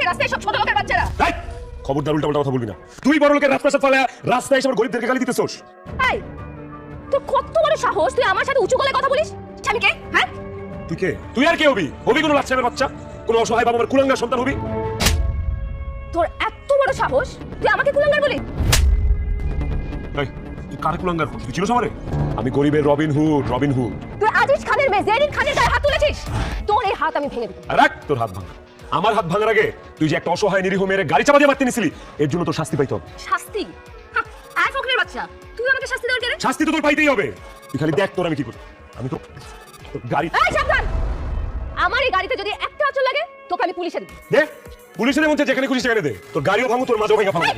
রাস্তায় সব ছোট লোকের বাচ্চারা। এই খবরদার উল্টাপাল্টা কথা বলবি না। তুই বড় লোকের রাজপ্রাসাদ ফেলে রাস্তায় এসে আমার গরিবদেরকে গালি দিতেছস। এই তোর কত বড় সাহস, তুই আমার সাথে উঁচু গলায় কথা বলিস? আমি কে? হ্যাঁ তুই কে? তুই আর কে হবি? হবি কোনো লাচ্ছামের বাচ্চা, কোনো অসহায় বাবা মার কুলাঙ্গার সন্তান হবি? তোর এত বড় সাহস, তুই আমাকে কুলাঙ্গার বলিস? এই তুই কার কুলাঙ্গার? তুই চিনোস আমারে? আমি গরিবের রবিন হুড, রবিন হুড। তুই আজিজ খানের মেয়ে জেরিন খানের গায়ে হাত তুলেছিস। তোর এই হাত আমি ভেঙে দেব। রাখ তোর হাত ভাঙ। আমার হাত ভাঙার আগে তুই যে একটা অসহায় নিরীহ মেয়ের গাড়ি চাপা দিয়ে মারতে নিছিলি, এর জন্য তোর শাস্তি পাইতে হবে। শাস্তি? আয় ফকরের বাচ্চা, তুই আমাকে শাস্তি দেওয়ার কেন? শাস্তি তো তোর পাইতেই হবে। তুই খালি দেখ তোর আমি কি করি। আমি তো তোর গাড়ি এই সাবধান, আমার এই গাড়িতে যদি একটা আঁচড় লাগে তোকে আমি পুলিশে দেব। দে, পুলিশের মধ্যে যেখানে খুশি সেখানে দে। তোর গাড়িও ভাঙু, তোর মাঝেও ভেঙে ফেলবো।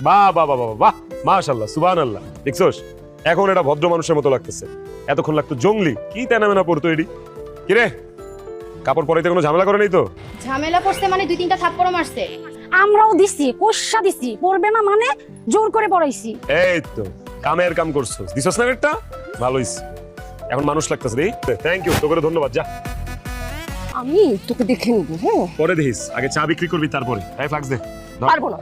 বাহ বাহ বাহ বাহ বাহ, মাশাআল্লাহ, সুবহানাল্লাহ। দেখছস এখন এটা ভদ্র মানুষের মতো লাগতেছে। এতক্ষণ লাগতো জঙ্গলি। কি তেনামেনা পড়তো এডি? কি রে, কাপড় পরাইতে কোনো ঝামেলা করে নাই তো? ঝামেলা করছে মানে 2-3টা থাপ্পড় মারছে। আমরাও দিছি, কোষা দিছি, পড়বে না মানে জোর করে পড়াইছি। এই তো কামের কাম করছস, দিছস না একটা? ভালো হইছে, এখন মানুষ লাগতেছে রে। থ্যাংক ইউ, তোকে ধন্যবাদ। যা আমি তোকে দেখে নিব। হ্যাঁ পরে দেখিস, আগে চা বিক্রি করবি তারপরে। এই ফ্লাক্স দে। ধর। পারবো না।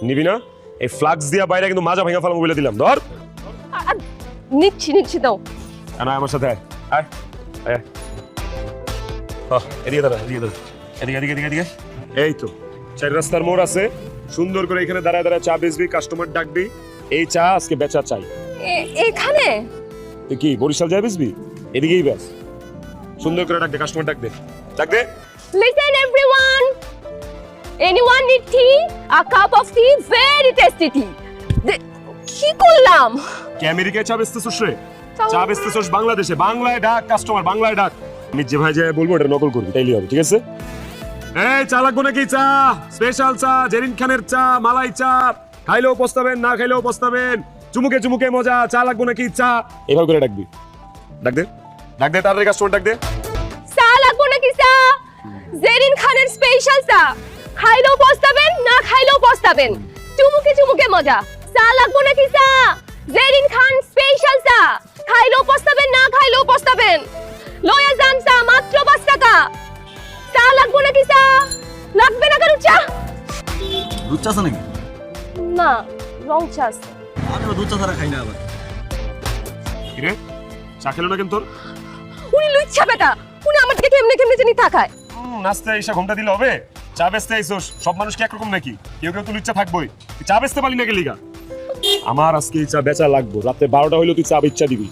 নিবি না? এই ফ্লাক্স দিয়া বাইরে কিন্তু মাজা ভাঙা ফেলাম বলে দিলাম। ধর। নিচ্ছি দাও। না আমার সাথে আয়। আয় আয়। এদিকে দাঁড়া, এদিকে দাঁড়া, এদিকে এদিকে এদিকে এদিকে। এই তো 4 রাস্তার মোড় আছে, সুন্দর করে এখানে দাঁড়ায় দাঁড়ায় চা বেচবি, কাস্টমার ডাকবি। এই চা আজকে বেচা চাই। এখানে তুই কি বরিশাল যাই বেচবি? এদিকেই বেচ। সুন্দর করে ডাক দে, কাস্টমার ডাক দে, ডাক দে। Listen everyone. Anyone need tea? A cup of tea, very tasty tea. কি করলাম? কি আমেরিকায় চা বেচতেছস রে? চা বেচতেছস বাংলাদেশে। বাংলায় ডাক কাস্টমার, বাংলায় ডাক। আমি যে ভাই যে বলবো এটা নকল করবি, তাইলে হবে, ঠিক আছে? এই চা লাগবো নাকি? চা স্পেশাল চা, জেরিন খানের চা, মালাই চা, খাইলেও পস্তাবেন, না খাইলেও পস্তাবেন, চুমুকে চুমুকে মজা। চা লাগবো নাকি? চা এভাবে করে ডাকবি। ডাক দে, ডাক দে, তাড়াতাড়ি কাস্টমার ডাক দে। চা লাগবো নাকি? চা জেরিন খানের স্পেশাল চা, খাইলেও পস্তাবেন, না খাইলেও পস্তাবেন, চুমুকে চুমুকে মজা। চা লাগবো নাকি? চা জেরিন খান স্পেশাল চা, খাইলেও পস্তাবেন, না খাইলেও পস্তাবেন, লয়া যান চা মাত্র 5 টাকা। চা লাগবো নাকি? চা লাগবে না কেন? চা দুধ চা আছে নাকি? না, রং চা আছে। আমি দুধ চা ছাড়া খাই না আবার। কি রে, চা খেলো না কেন তোর? উনি লুচ্ছা বেটা, উনি আমার দিকে কেমনে কেমনে জানি তাকায়। নাস্তা এসে ঘুমটা দিলে হবে? চা বেচতে আইছস, সব মানুষ কি একরকম নাকি? কেউ কেউ তো ইচ্ছা থাকবোই। তুই চা বেচতে পারলি না গেলিগা? আমার আজকে এই চা বেচা লাগবো। রাতে 12টা হইলো তুই চা বেচা দিবি।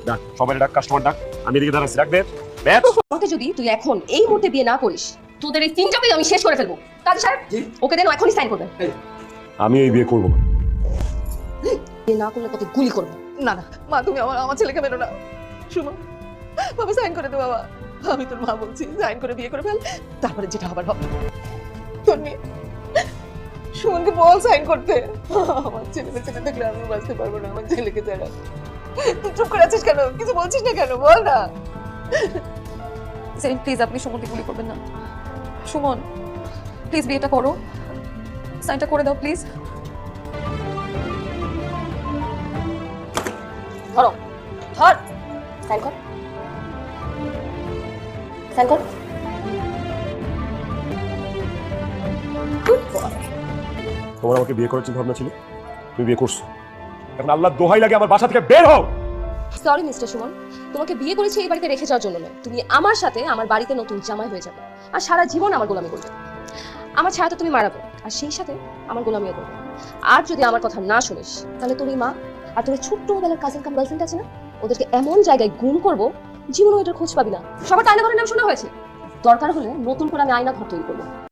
ডাক সবাই, ডাক কাস্টমার ডাক। আমি এদিকে দাঁড়াচ্ছি, ডাক দে। বেচ। ওকে যদি তুই এখন এই মুহূর্তে বিয়ে না করিস, তোদের এই তিনটাকেই আমি শেষ করে ফেলবো। কাজী সাহেব, ওকে দেন, এখনই সাইন করবেন। আমি এই বিয়ে করবো না। বিয়ে না করলে তোকে গুলি করবো। না না মা, তুমি আমার ছেলেকে মেরো না। সুমন বাবা, সাইন করে দে বাবা। আমি তোর মা বলছি, সাইন করে বিয়ে করে ফেল, তারপরে যেটা হবার হবে। তন্নি, সুমনকে বল সাইন করতে। আমার ছেলে বেঁচে থাকলে আমি বাঁচতে পারবো না আমার ছেলেকে ছাড়া। তুই চুপ করে আছিস কেন? কিছু বলছিস না কেন? বল না। সেলিম প্লিজ, আপনি সুমনকে গুলি করবেন না। সুমন প্লিজ বিয়েটা করো, সাইনটা করে দাও প্লিজ। ধরো, ধর, সাইন কর, সাইন কর। তোমার আমাকে বিয়ে করার চিন্তা ভাবনা ছিল, তুমি বিয়ে করছো। এখন আল্লাহ দোহাই লাগে আমার বাসা থেকে বের হও। সরি মিস্টার সুমন, তোমাকে বিয়ে করেছি এই বাড়িতে রেখে যাওয়ার জন্য নয়। তুমি আমার সাথে আমার বাড়িতে নতুন জামাই হয়ে যাবে, আর সারা জীবন আমার গোলামি করবে। আমার ছায়া তো তুমি মারাবে, আর সেই সাথে আমার গোলামিও করবে। আর যদি আমার কথা না শুনিস, তাহলে তুমি মা আর তুমি ছোট্টবেলার কাজিন কাম গার্লফ্রেন্ড আছে না, ওদেরকে এমন জায়গায় গুম করবো জীবনে ওইটার খোঁজ পাবি না। সবার আয়না ঘরের নাম শোনা হয়েছে, দরকার হলে নতুন করে আমি আয়না ঘর তৈরি করবো।